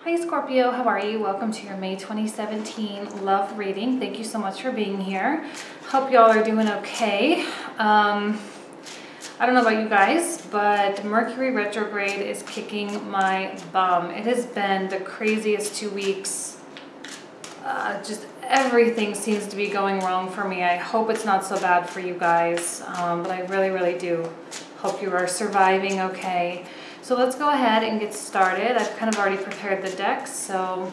Hi Scorpio, how are you? Welcome to your May 2017 love reading. Thank you so much for being here. Hope y'all are doing okay. I don't know about you guys, but Mercury retrograde is kicking my bum. It has been the craziest 2 weeks. Just everything seems to be going wrong for me. I hope it's not so bad for you guys, but I really do hope you are surviving okay. So let's go ahead and get started. I've kind of already prepared the deck, so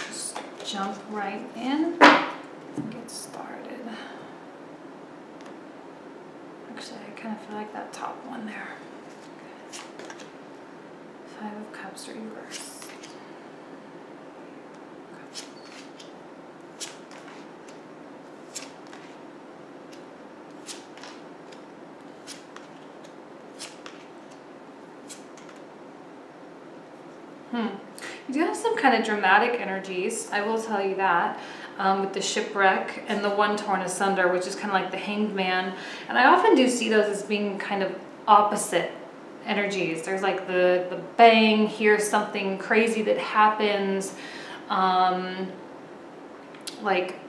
just jump right in and get started. Actually, I kind of feel like that top one there. Okay. 5 of Cups reversed. You do have some kind of dramatic energies, I will tell you that, with the Shipwreck and the One Torn Asunder, which is kind of like the Hanged Man. And I often do see those as being kind of opposite energies. There's like the bang, here's something crazy that happens, like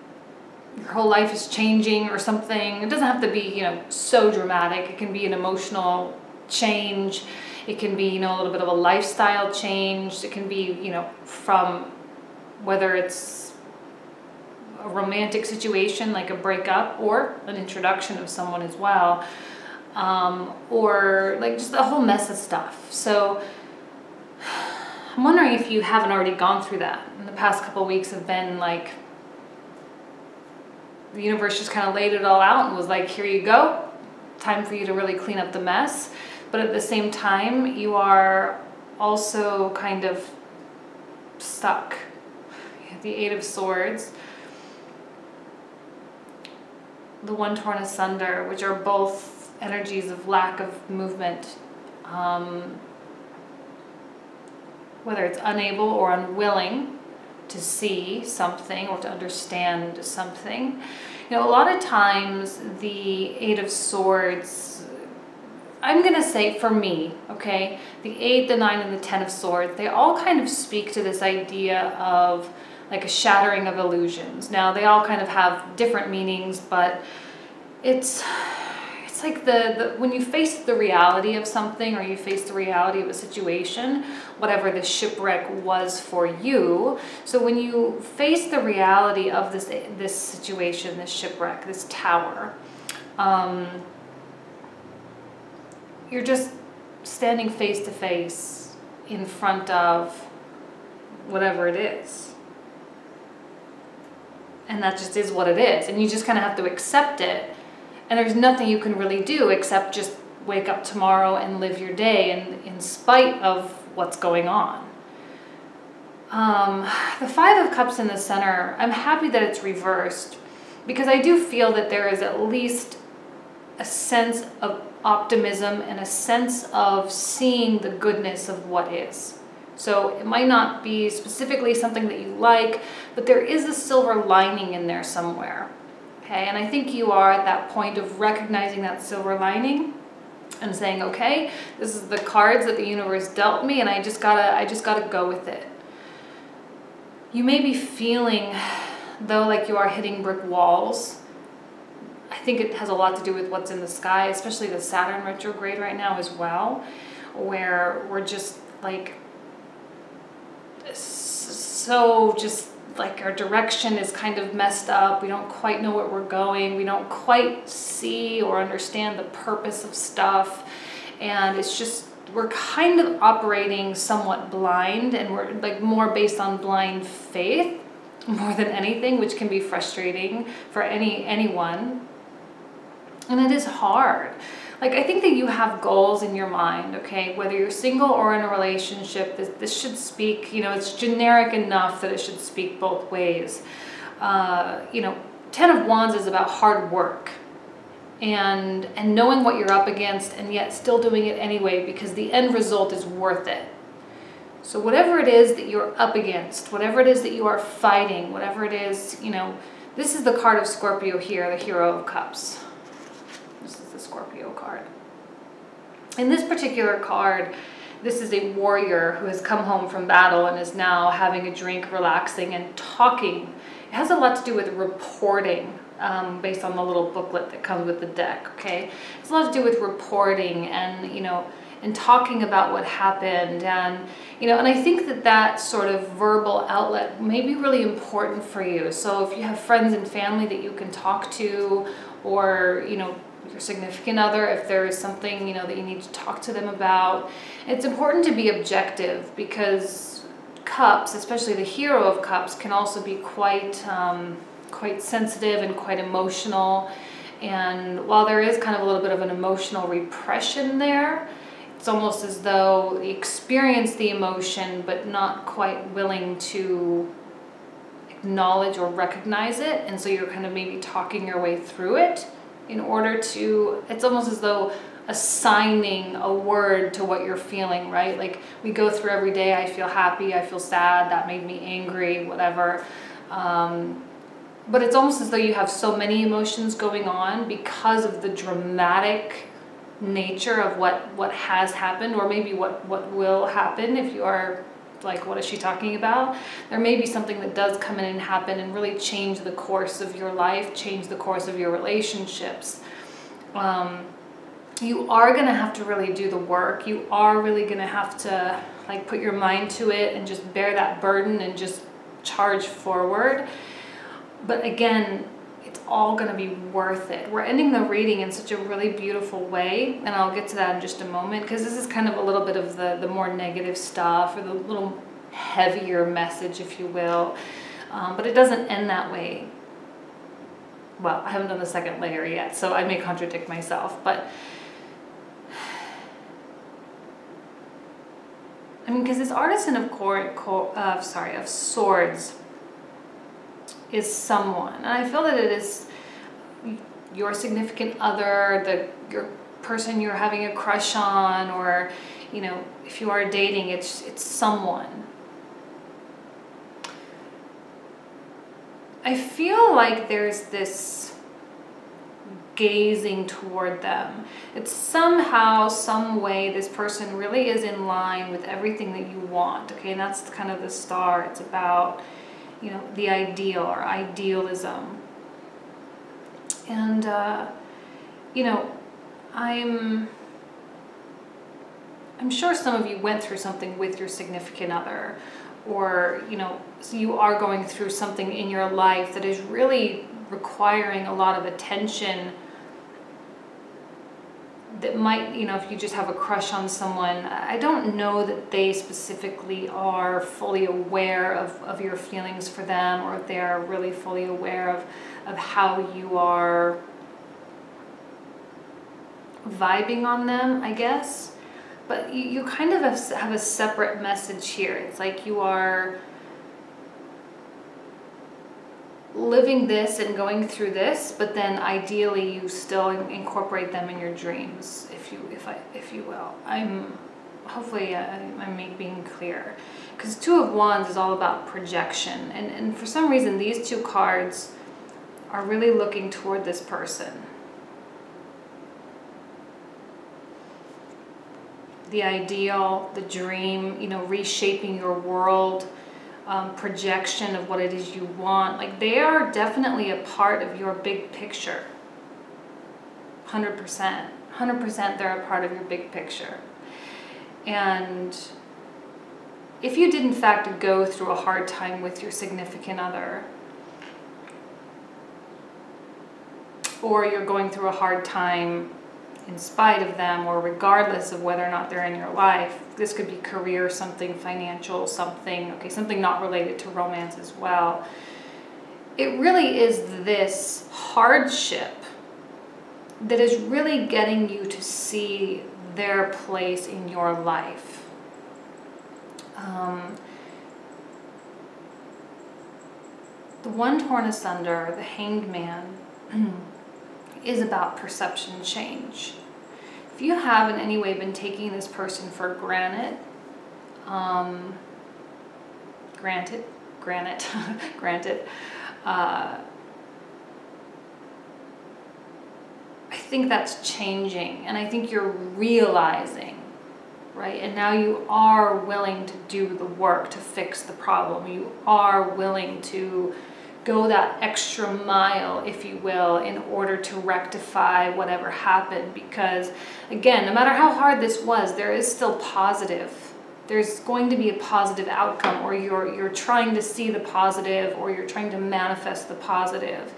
your whole life is changing or something. It doesn't have to be, you know, so dramatic. It can be an emotional change. It can be, you know, a little bit of a lifestyle change. It can be, you know, from whether it's a romantic situation like a breakup or an introduction of someone as well, or like just a whole mess of stuff. So I'm wondering if you haven't already gone through that. In the past couple of weeks have been like the universe just kind of laid it all out and was like, here you go. Time for you to really clean up the mess. But at the same time, you are also kind of stuck. You have the 8 of Swords, the One Torn Asunder, which are both energies of lack of movement. Whether it's unable or unwilling to see something or to understand something. You know, a lot of times the 8 of Swords, I'm going to say for me, okay, the 8, the 9, and the 10 of Swords, they all kind of speak to this idea of like a shattering of illusions. Now, they all kind of have different meanings, but it's like when you face the reality of something or you face the reality of a situation, whatever the shipwreck was for you. So when you face the reality of this situation, this shipwreck, this tower, you're just standing face to face in front of whatever it is. And that just is what it is. And you just kind of have to accept it. And there's nothing you can really do except just wake up tomorrow and live your day in spite of what's going on. The 5 of Cups in the center, I'm happy that it's reversed because I do feel that there is at least a sense of optimism and a sense of seeing the goodness of what is. So it might not be specifically something that you like, but there is a silver lining in there somewhere. Okay, and I think you are at that point of recognizing that silver lining and saying, okay, this is the cards that the universe dealt me and I just gotta go with it. You may be feeling though like you are hitting brick walls. I think it has a lot to do with what's in the sky, especially the Saturn retrograde right now as well, where we're just like, so just like our direction is kind of messed up. We don't quite know where we're going. We don't quite see or understand the purpose of stuff. And it's just, we're kind of operating somewhat blind and we're like more based on blind faith more than anything, which can be frustrating for anyone. And it is hard. Like, I think that you have goals in your mind, okay? Whether you're single or in a relationship, this should speak, you know, it's generic enough that it should speak both ways. You know, 10 of Wands is about hard work and knowing what you're up against and yet still doing it anyway because the end result is worth it. So whatever it is that you're up against, whatever it is that you are fighting, whatever it is, you know, this is the card of Scorpio here, the Hero of Cups. This is the Scorpio card. In this particular card, this is a warrior who has come home from battle and is now having a drink, relaxing and talking. It has a lot to do with reporting, based on the little booklet that comes with the deck, okay? It's a lot to do with reporting and, you know, and talking about what happened, and, you know, and I think that that sort of verbal outlet may be really important for you. So if you have friends and family that you can talk to, or, you know, your significant other, if there is something, you know, that you need to talk to them about, it's important to be objective, because cups, especially the Hero of Cups, can also be quite sensitive and quite emotional. And while there is kind of a little bit of an emotional repression there, it's almost as though you experience the emotion but not quite willing to acknowledge or recognize it, and so you're kind of maybe talking your way through it in order to, it's almost as though assigning a word to what you're feeling, right? Like we go through every day, I feel happy, I feel sad, that made me angry, whatever. But it's almost as though you have so many emotions going on because of the dramatic nature of what has happened, or maybe what will happen. If you are like, what is she talking about? There may be something that does come in and happen and really change the course of your life, change the course of your relationships. You are going to have to really do the work. You are really going to have to like put your mind to it and just bear that burden and just charge forward. But again, it's all going to be worth it. We're ending the reading in such a really beautiful way, and I'll get to that in just a moment, because this is kind of a little bit of the more negative stuff, or the little heavier message, if you will. But it doesn't end that way. Well, I haven't done the second layer yet, so I may contradict myself, but I mean, because this Artisan of Swords is someone, and I feel that it is your significant other, your person you're having a crush on, or, you know, if you are dating, it's someone. I feel like there's this gazing toward them. It's somehow, some way, this person really is in line with everything that you want, okay? And that's kind of the star. It's about, you know, the ideal, or idealism. And, you know, I'm sure some of you went through something with your significant other, or, you know, so you are going through something in your life that is really requiring a lot of attention, that might, you know, if you just have a crush on someone, I don't know that they specifically are fully aware of your feelings for them, or if they are really fully aware of how you are vibing on them, I guess. But you kind of have a separate message here. It's like you are living this and going through this, but then ideally you still incorporate them in your dreams, if you will. Hopefully I'm being clear, because Two of Wands is all about projection, and for some reason these two cards are really looking toward this person. The ideal, the dream, you know, reshaping your world, projection of what it is you want. Like, they are definitely a part of your big picture. 100%. 100% they're a part of your big picture. And if you did in fact go through a hard time with your significant other, or you're going through a hard time in spite of them, or regardless of whether or not they're in your life, this could be career, something financial, something, okay, something not related to romance as well. It really is this hardship that is really getting you to see their place in your life. The one torn asunder, the Hanged Man, is about perception change. If you have in any way been taking this person for granted, I think that's changing, and I think you're realizing right? And now you are willing to do the work to fix the problem. You are willing to go that extra mile, if you will, in order to rectify whatever happened. Because again, no matter how hard this was, there is still positive. There's going to be a positive outcome, or you're trying to see the positive, or you're trying to manifest the positive.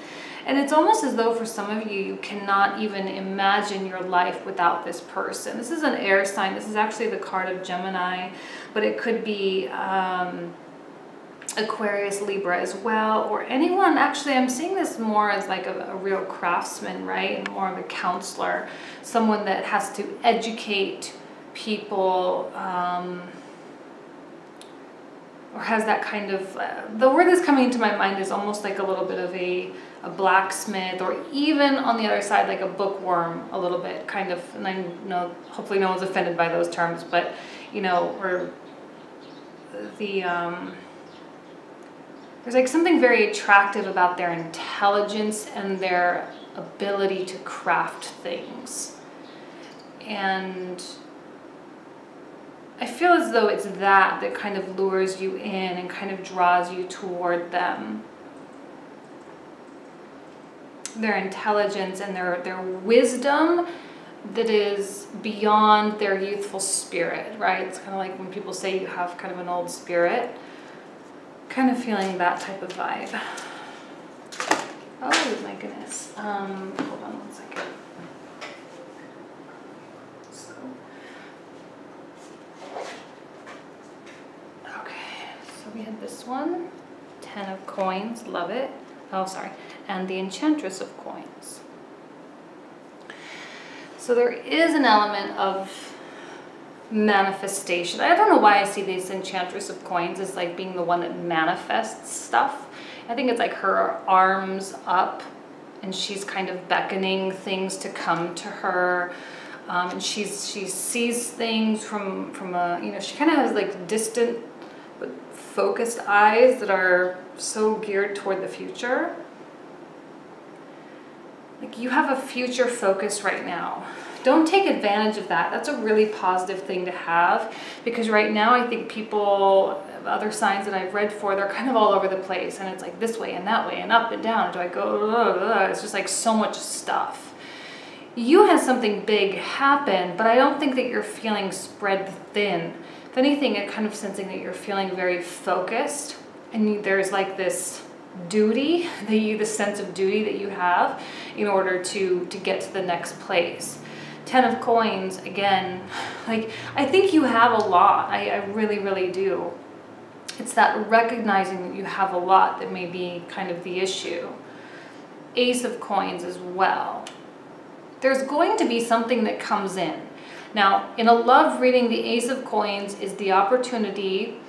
And it's almost as though for some of you, you cannot even imagine your life without this person. This is an air sign. This is actually the card of Gemini, but it could be Aquarius, Libra as well, or anyone. Actually, I'm seeing this more as like a real craftsman, right? And more of a counselor, someone that has to educate people, or has that kind of, the word that's coming into my mind is almost like a little bit of a blacksmith, or even on the other side, like a bookworm a little bit, kind of. And I know, hopefully no one's offended by those terms, but, you know, or the, there's like something very attractive about their intelligence and their ability to craft things. And I feel as though it's that kind of lures you in and kind of draws you toward them. Their intelligence and their wisdom that is beyond their youthful spirit, right? It's kind of like when people say you have kind of an old spirit. Kind of feeling that type of vibe. Oh my goodness. Hold on one second. So we had this one, 10 of coins, love it. Oh, sorry. And the Enchantress of coins. So there is an element of manifestation. I don't know why I see this Enchantress of coins as like being the one that manifests stuff. I think it's like her arms up and she's kind of beckoning things to come to her. And she sees things from a, you know, she kind of has like distant but focused eyes that are so geared toward the future. Like you have a future focus right now. Don't take advantage of that. That's a really positive thing to have, because right now I think people, other signs that I've read for, they're kind of all over the place, and it's like this way and that way and up and down. Do I go? It's just like so much stuff. You had something big happen, but I don't think that you're feeling spread thin. If anything, I'm kind of sensing that you're feeling very focused, and there's like this duty, the sense of duty that you have in order to get to the next place. 10 of coins, again, like I think you have a lot. I really, really do. It's that recognizing that you have a lot that may be kind of the issue. Ace of coins as well. There's going to be something that comes in. Now, in a love reading, the Ace of coins is the opportunity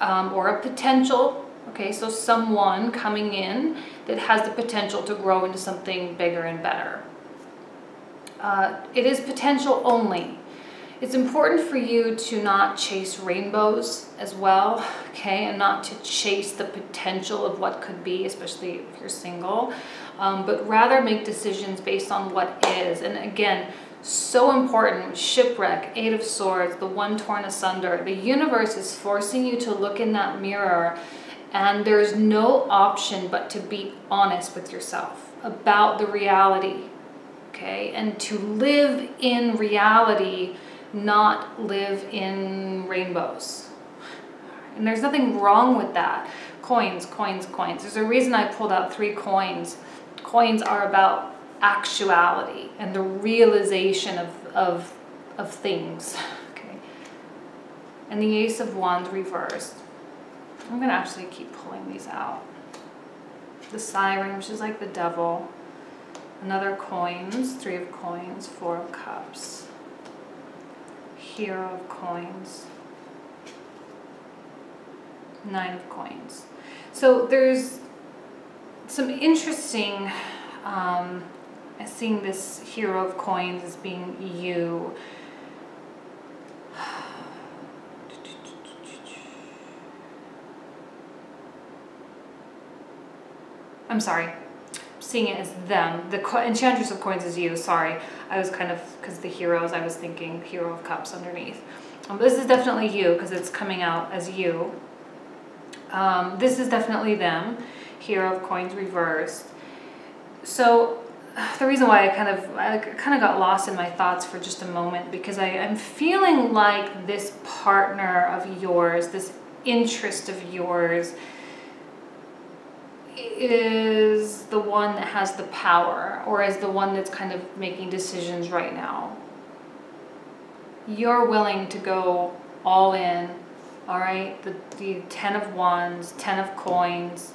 or a potential. Okay, so someone coming in that has the potential to grow into something bigger and better. It is potential only. It's important for you to not chase rainbows as well, okay, and not to chase the potential of what could be, especially if you're single, but rather make decisions based on what is. And again, so important, Shipwreck, 8 of Swords, the one torn asunder. The universe is forcing you to look in that mirror, and there's no option but to be honest with yourself about the reality. Okay, and to live in reality, not live in rainbows. And there's nothing wrong with that. Coins, coins, coins. There's a reason I pulled out 3 coins. Coins are about actuality and the realization of things. Okay. And the Ace of Wands reversed. I'm gonna actually keep pulling these out. The Siren, which is like the devil. Another coins, 3 of coins, 4 of cups, Hero of coins, 9 of coins. So there's some interesting, I'm seeing this Hero of coins as being you. I'm sorry. Seeing it as them. The Enchantress of coins is you, sorry. I was kind of, because the heroes, I was thinking Hero of cups underneath. This is definitely you because it's coming out as you. This is definitely them. Hero of Coins reversed. So the reason why I kind of got lost in my thoughts for just a moment, because I'm feeling like this partner of yours, this interest of yours, is the one that has the power, or is the one that's kind of making decisions right now. You're willing to go all in, all right? The 10 of Wands, 10 of Coins,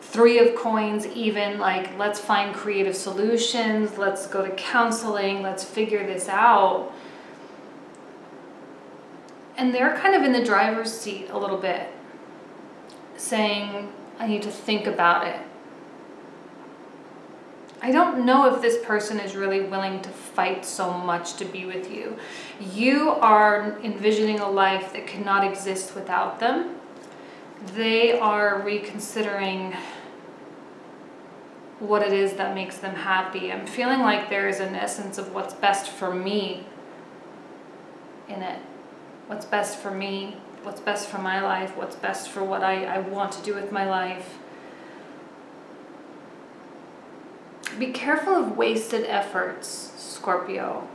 3 of Coins even, like, let's find creative solutions, let's go to counseling, let's figure this out. And they're kind of in the driver's seat a little bit, saying, I need to think about it. I don't know if this person is really willing to fight so much to be with you. You are envisioning a life that cannot exist without them. They are reconsidering what it is that makes them happy. I'm feeling like there is an essence of what's best for me in it. What's best for me, what's best for my life, what's best for what I want to do with my life. Be careful of wasted efforts, Scorpio.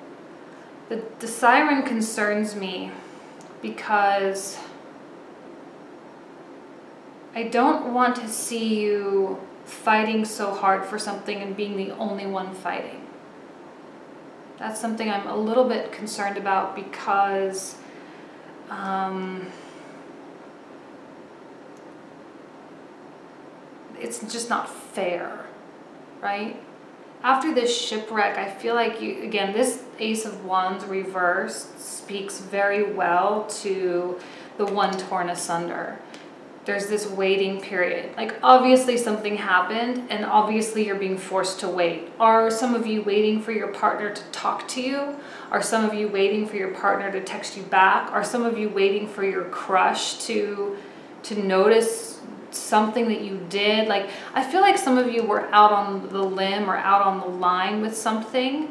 The siren concerns me because I don't want to see you fighting so hard for something and being the only one fighting. That's something I'm a little bit concerned about because it's just not fair, right? After this shipwreck, I feel like you, again, this Ace of Wands reversed speaks very well to the one torn asunder. There's this waiting period. Like, obviously something happened and obviously you're being forced to wait. Are some of you waiting for your partner to talk to you? Are some of you waiting for your partner to text you back? Are some of you waiting for your crush to notice something that you did? Like, I feel like some of you were out on the limb or out on the line with something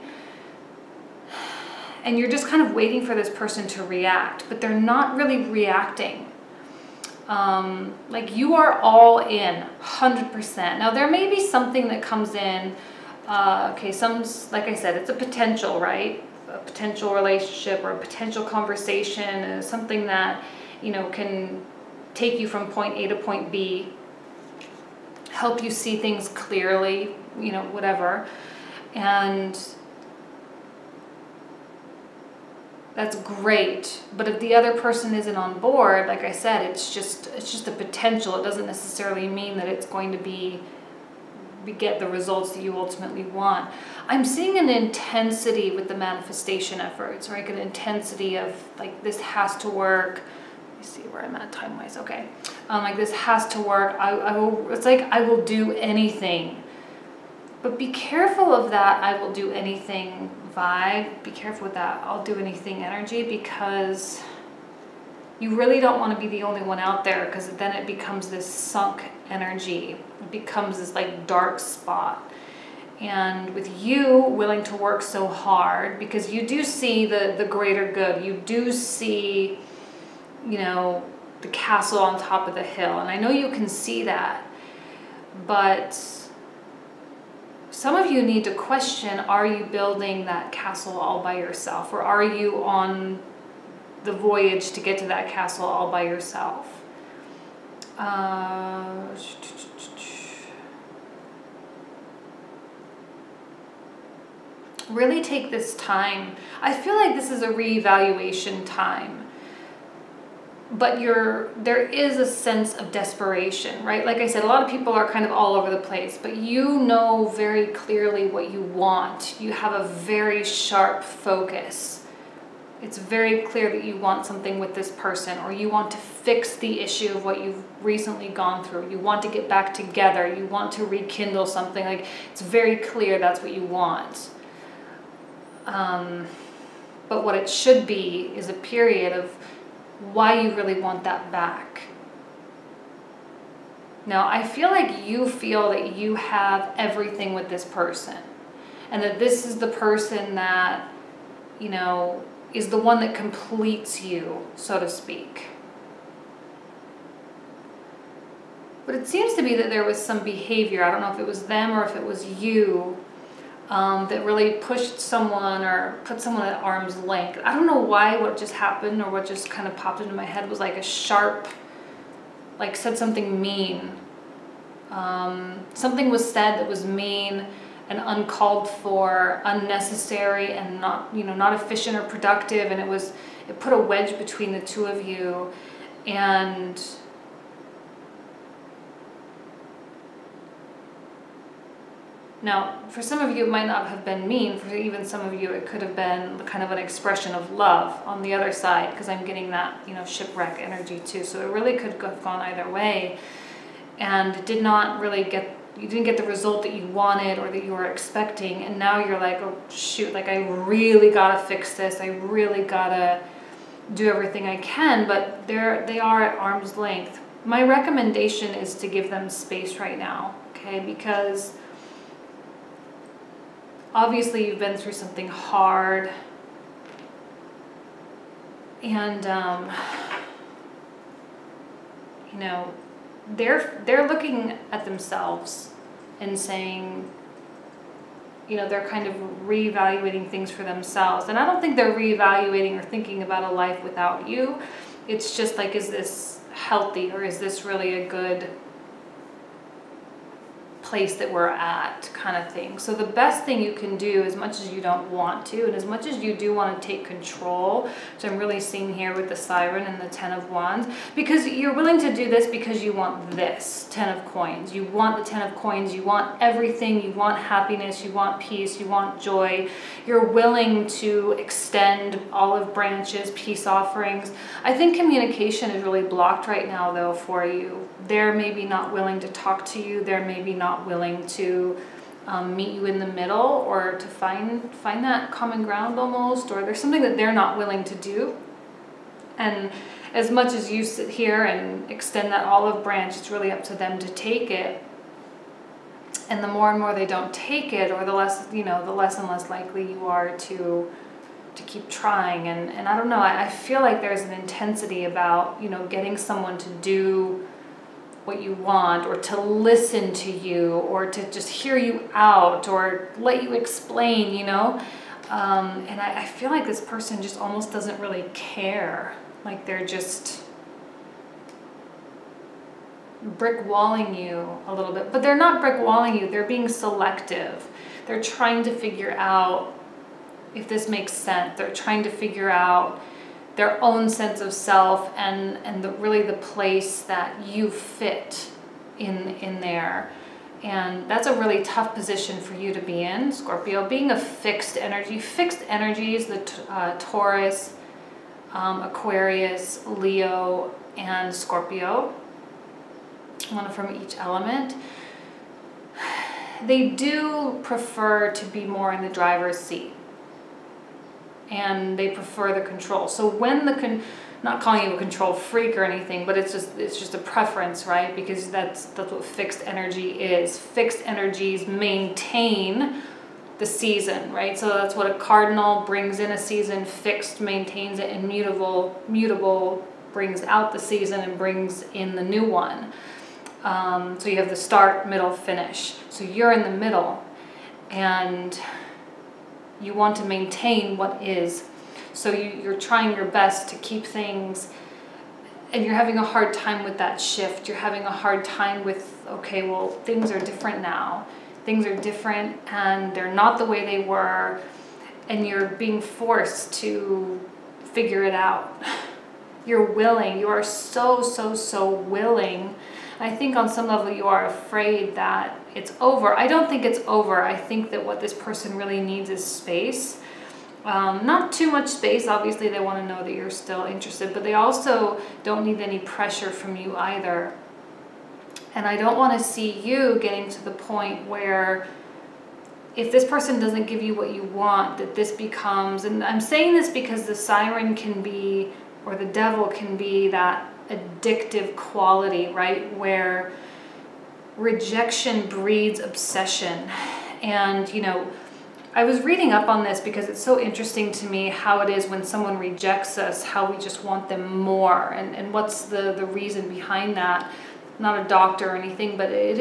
and you're just kind of waiting for this person to react, but they're not really reacting. Like, you are all in 100%. Now there may be something that comes in, okay, like I said, it's a potential, right? A potential relationship or a potential conversation, something that, you know, can take you from point A to point B, help you see things clearly, you know, whatever. And that's great. But if the other person isn't on board, like I said, it's just a potential. It doesn't necessarily mean that it's going to get the results that you ultimately want. I'm seeing an intensity with the manifestation efforts, right? An intensity of, like, this has to work. Let me see where I'm at time-wise. Okay. Like, this has to work. It's like, I will do anything. But be careful of that I will do anything vibe. Be careful with that I'll do anything energy, because you really don't want to be the only one out there, because then it becomes this sunk energy. It becomes this, like, dark spot. And with you willing to work so hard, because you do see the greater good, you do see, you know, the castle on top of the hill, and I know you can see that, but some of you need to question, are you building that castle all by yourself, or are you on the voyage to get to that castle all by yourself? Really take this time. I feel like this is a reevaluation time. But there is a sense of desperation, right? Like I said, a lot of people are kind of all over the place, but you know very clearly what you want. You have a very sharp focus. It's very clear that you want something with this person, or you want to fix the issue of what you've recently gone through. You want to get back together. You want to rekindle something. Like, it's very clear that's what you want. But what it should be is a period of why you really want that back. Now, I feel like you feel that you have everything with this person, and that this is the person that, you know, is the one that completes you, so to speak. But it seems to be that there was some behavior, I don't know if it was them or if it was you, that really pushed someone or put someone at arm's length. I don't know why what just happened or what just kind of popped into my head was like a sharp, like said something mean. Something was said that was mean and uncalled for, unnecessary, and not, you know, not efficient or productive, and it put a wedge between the two of you. And now, for some of you, it might not have been mean. For even some of you, it could have been kind of an expression of love on the other side, because I'm getting that, you know, shipwreck energy too. So it really could have gone either way. And it did not really you didn't get the result that you wanted or that you were expecting. And now you're like, oh shoot, like I really gotta fix this. I really gotta do everything I can. But they are at arm's length. My recommendation is to give them space right now, okay? Because obviously you've been through something hard, and you know, they're looking at themselves and saying, you know, they're kind of reevaluating things for themselves. And I don't think they're reevaluating or thinking about a life without you. It's just like, is this healthy, or is this really a good place that we're at, kind of thing. So the best thing you can do, as much as you don't want to, and as much as you do want to take control, which I'm really seeing here with the Siren and the 10 of Wands, because you're willing to do this because you want this 10 of Coins. You want the 10 of Coins, you want everything, you want happiness, you want peace, you want joy. You're willing to extend olive branches, peace offerings. I think communication is really blocked right now though for you. They're maybe not willing to talk to you, they're maybe not willing to meet you in the middle, or to find that common ground almost, or there's something that they're not willing to do. And as much as you sit here and extend that olive branch, it's really up to them to take it. And the more and more they don't take it, or the less, you know, the less and less likely you are to keep trying. And I don't know, I feel like there's an intensity about, you know, getting someone to do what you want, or to listen to you, or to just hear you out, or let you explain, you know. And I feel like this person just almost doesn't really care. Like they're just brick walling you a little bit. But they're not brick walling you, they're being selective. They're trying to figure out if this makes sense. They're trying to figure out their own sense of self, and really the place that you fit in there. And that's a really tough position for you to be in, Scorpio. Being a fixed energy. Fixed energies, the Taurus, Aquarius, Leo, and Scorpio, one from each element. They do prefer to be more in the driver's seat, and they prefer the control. So when not calling you a control freak or anything, but it's just a preference, right? Because that's what fixed energy is. Fixed energies maintain the season, right? So that's what a cardinal brings in a season. Fixed maintains it, and mutable brings out the season and brings in the new one. So you have the start, middle, finish. So you're in the middle, and you want to maintain what is. So you're trying your best to keep things, and you're having a hard time with that shift. You're having a hard time with, okay, well, things are different now. Things are different, and they're not the way they were, and you're being forced to figure it out. You're willing. You are so willing. I think on some level you are afraid that it's over. I don't think it's over. I think that what this person really needs is space. Not too much space. Obviously they want to know that you're still interested, but they also don't need any pressure from you either. And I don't want to see you getting to the point where, if this person doesn't give you what you want, that this becomes, and I'm saying this because the Siren can be, or the devil can be, that addictive quality, right? Where rejection breeds obsession. And, you know, I was reading up on this because it's so interesting to me how it is when someone rejects us, how we just want them more, and what's the reason behind that. I'm not a doctor or anything, but it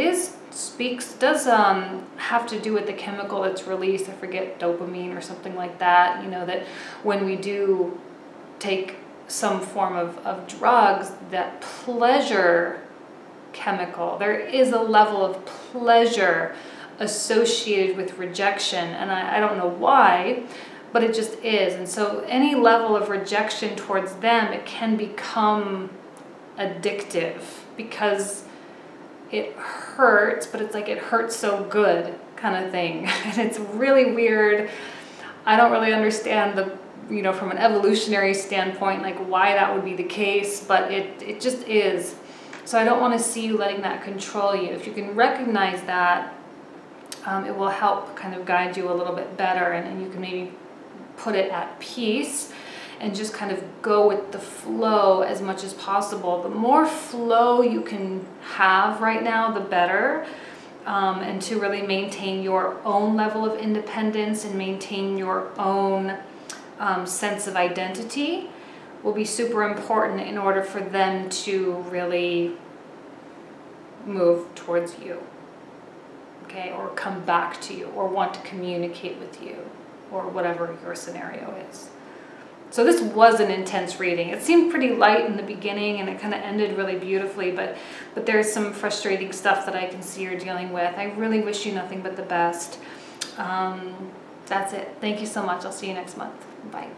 does have to do with the chemical that's released. I forget, dopamine or something like that, you know, that when we do take some form of drugs, that pleasure chemical, there is a level of pleasure associated with rejection, and I don't know why, but it just is. And so any level of rejection towards them, it can become addictive because it hurts, but it's like it hurts so good kind of thing. And it's really weird. I don't really understand from an evolutionary standpoint, like why that would be the case, but it just is. So I don't want to see you letting that control you. If you can recognize that, it will help kind of guide you a little bit better, and you can maybe put it at peace and just kind of go with the flow as much as possible. The more flow you can have right now, the better, and to really maintain your own level of independence and maintain your own sense of identity will be super important in order for them to really move towards you. Okay, or come back to you, or want to communicate with you, or whatever your scenario is. So this was an intense reading. It seemed pretty light in the beginning, and it kind of ended really beautifully, but there's some frustrating stuff that I can see you're dealing with. I really wish you nothing but the best. That's it. Thank you so much. I'll see you next month. Bye.